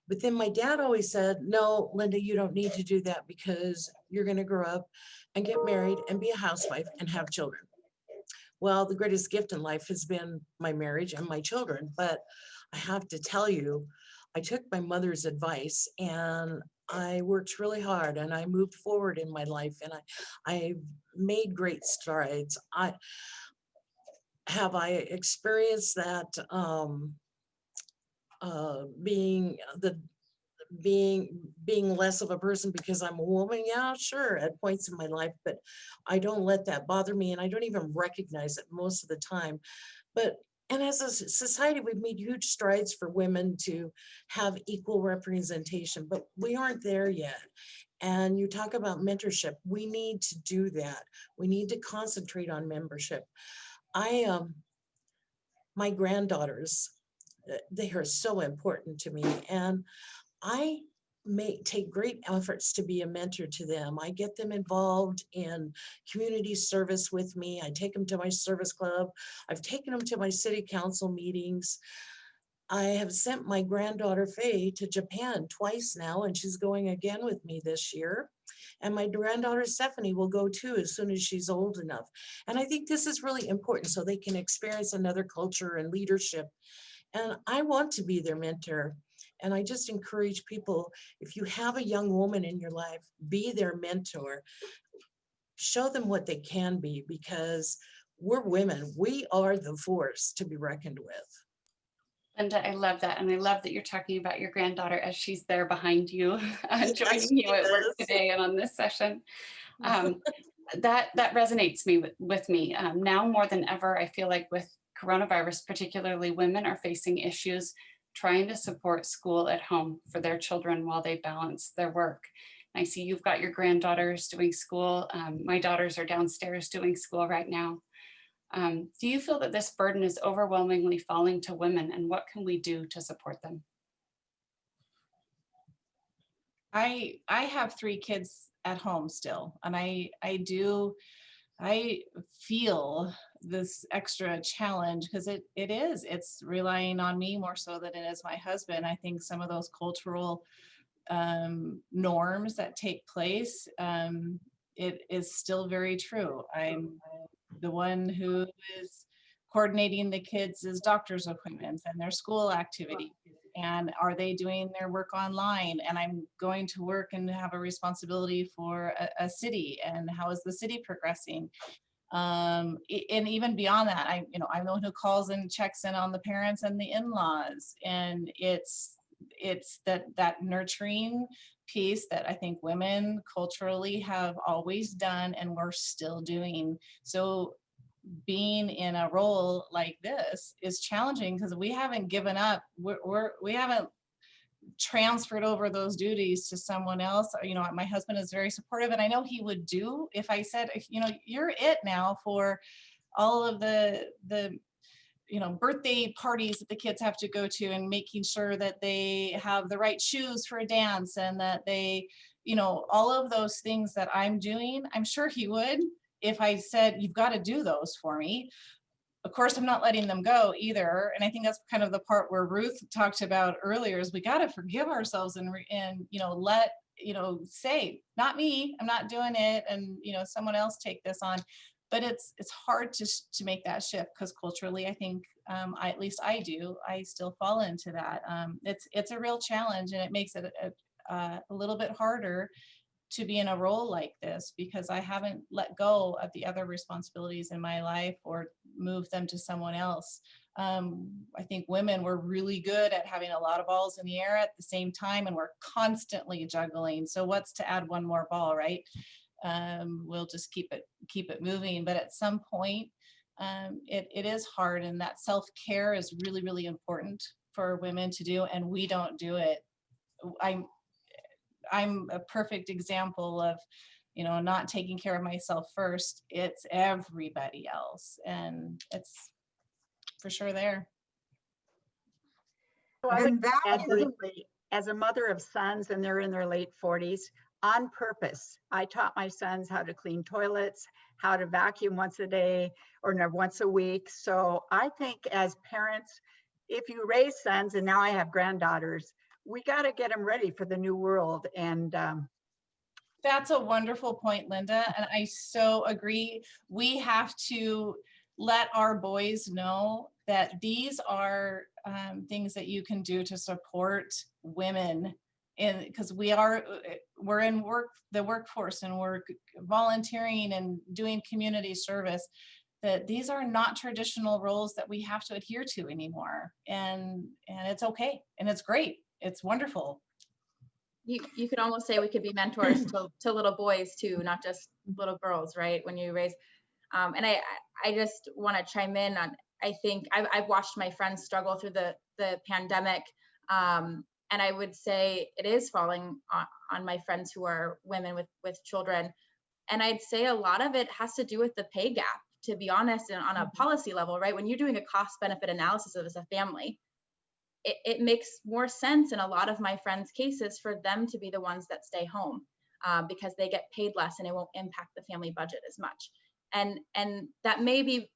But then my dad always said, no, Linda, you don't need to do that because you're going to grow up and get married and be a housewife and have children. Well, the greatest gift in life has been my marriage and my children. But I have to tell you, I took my mother's advice and I worked really hard and I moved forward in my life and I made great strides. I experienced that being less of a person because I'm a woman? Yeah, sure, at points in my life, but I don't let that bother me and I don't even recognize it most of the time. But And as a society, we've made huge strides for women to have equal representation, but we aren't there yet. And you talk about mentorship. We need to do that. We need to concentrate on membership. My granddaughters, they are so important to me. And I take great efforts to be a mentor to them. I get them involved in community service with me. I take them to my service club. I've taken them to my city council meetings. I have sent my granddaughter Faye to Japan twice now, and she's going again with me this year. And my granddaughter Stephanie will go too as soon as she's old enough. And I think this is really important so they can experience another culture and leadership. And I want to be their mentor. And I just encourage people, if you have a young woman in your life, be their mentor. Show them what they can be, because we're women. We are the force to be reckoned with. Linda, I love that. And I love that you're talking about your granddaughter as she's there behind you, joining Yes, you at work yes. today and on this session. That resonates with me. Now more than ever, I feel like with coronavirus, particularly women are facing issues trying to support school at home for their children while they balance their work. I see you've got your granddaughters doing school. My daughters are downstairs doing school right now. Do you feel that this burden is overwhelmingly falling to women, and what can we do to support them? I have 3 kids at home still, and I feel this extra challenge because it's relying on me more so than it is my husband. I think some of those cultural norms that take place, it is still very true. I'm the one who is coordinating the kids' doctor's appointments and their school activities. And are they doing their work online? And I'm going to work and have a responsibility for a city, and how is the city progressing? And even beyond that, I'm the one who calls and checks in on the parents and the in-laws. And it's that nurturing piece that I think women culturally have always done and we're still doing. So being in a role like this is challenging because we haven't given up. We haven't transferred over those duties to someone else. My husband is very supportive, and I know he would do if I said, you're it now for all of the birthday parties that the kids have to go to, and making sure that they have the right shoes for a dance, and that they, all of those things that I'm doing. I'm sure he would if I said, you've got to do those for me. Of course, I'm not letting them go either. And I think that's kind of the part where Ruth talked about earlier, is we got to forgive ourselves and let, say, not me, I'm not doing it. And, someone else take this on. But it's hard to make that shift, because culturally, I think, at least I still fall into that. It's a real challenge, and it makes it a little bit harder to be in a role like this, because I haven't let go of the other responsibilities in my life or moved them to someone else. I think women were really good at having a lot of balls in the air at the same time, and we're constantly juggling. So what's to add one more ball, right? We'll just keep it moving. But at some point, it is hard, and that self-care is really, really important for women to do, and we don't do it. I'm a perfect example of, not taking care of myself first. It's everybody else, and it's for sure there. So I would And that add is- briefly, as a mother of sons, and they're in their late 40s, on purpose, I taught my sons how to clean toilets, how to vacuum once a day or once a week. So I think as parents, if you raise sons, and now I have granddaughters, we got to get them ready for the new world. And That's a wonderful point, Linda. And I so agree. We have to let our boys know that these are things that you can do to support women, because we're in the workforce, and we're volunteering and doing community service, that these are not traditional roles that we have to adhere to anymore. And it's okay. And it's great. It's wonderful. You could almost say we could be mentors to little boys too, not just little girls, right? When you raise, and I just want to chime in on, I think I've watched my friends struggle through the pandemic. And I would say it is falling on my friends who are women with children. And I'd say a lot of it has to do with the pay gap, to be honest, and on a policy level, right? When you're doing a cost benefit analysis of as a family, it makes more sense in a lot of my friends' cases for them to be the ones that stay home because they get paid less and it won't impact the family budget as much. And that may be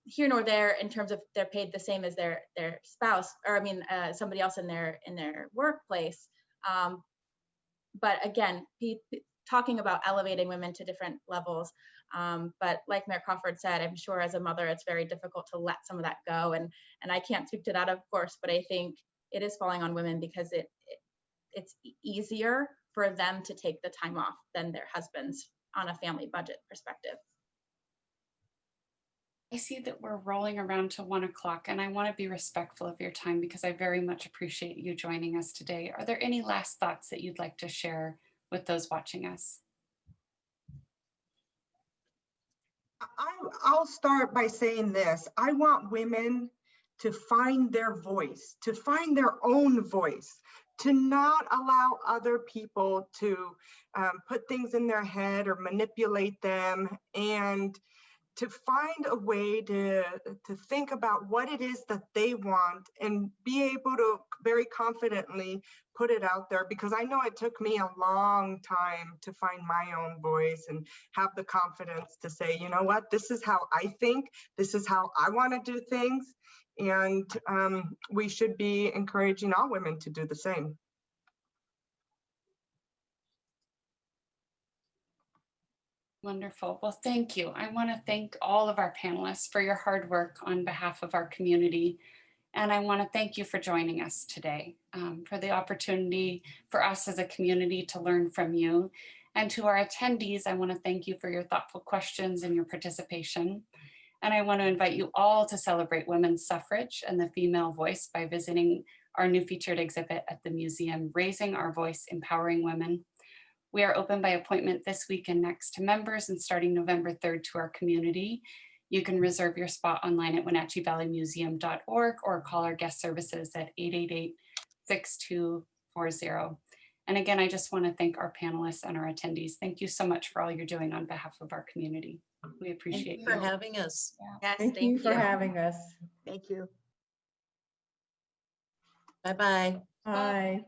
here nor there in terms of they're paid the same as their spouse, or I mean somebody else in their workplace. But again, talking about elevating women to different levels. But like Mayor Crawford said, I'm sure as a mother, it's very difficult to let some of that go. And I can't speak to that, of course, but I think it is falling on women because it's easier for them to take the time off than their husbands on a family budget perspective. I see that we're rolling around to 1 o'clock, and I want to be respectful of your time because I very much appreciate you joining us today. Are there any last thoughts that you'd like to share with those watching us? I'll start by saying this. I want women to find their voice, to find their own voice, to not allow other people to put things in their head or manipulate them, and to find a way to think about what it is that they want and be able to very confidently put it out there, because I know it took me a long time to find my own voice and have the confidence to say, you know what, this is how I think, this is how I want to do things. And we should be encouraging all women to do the same. Wonderful. Well, thank you. I want to thank all of our panelists for your hard work on behalf of our community. And I want to thank you for joining us today, for the opportunity for us as a community to learn from you. And to our attendees, I want to thank you for your thoughtful questions and your participation. And I want to invite you all to celebrate women's suffrage and the female voice by visiting our new featured exhibit at the museum, Raising Our Voice, Empowering Women. We are open by appointment this week and next to members, and starting November 3rd to our community. You can reserve your spot online at WenatcheeValleyMuseum.org or call our guest services at 888-6240. And again, I just want to thank our panelists and our attendees. Thank you so much for all you're doing on behalf of our community. We appreciate Thank you for having us. Yes, Thank you for having us. Thank you. Bye-bye. Bye.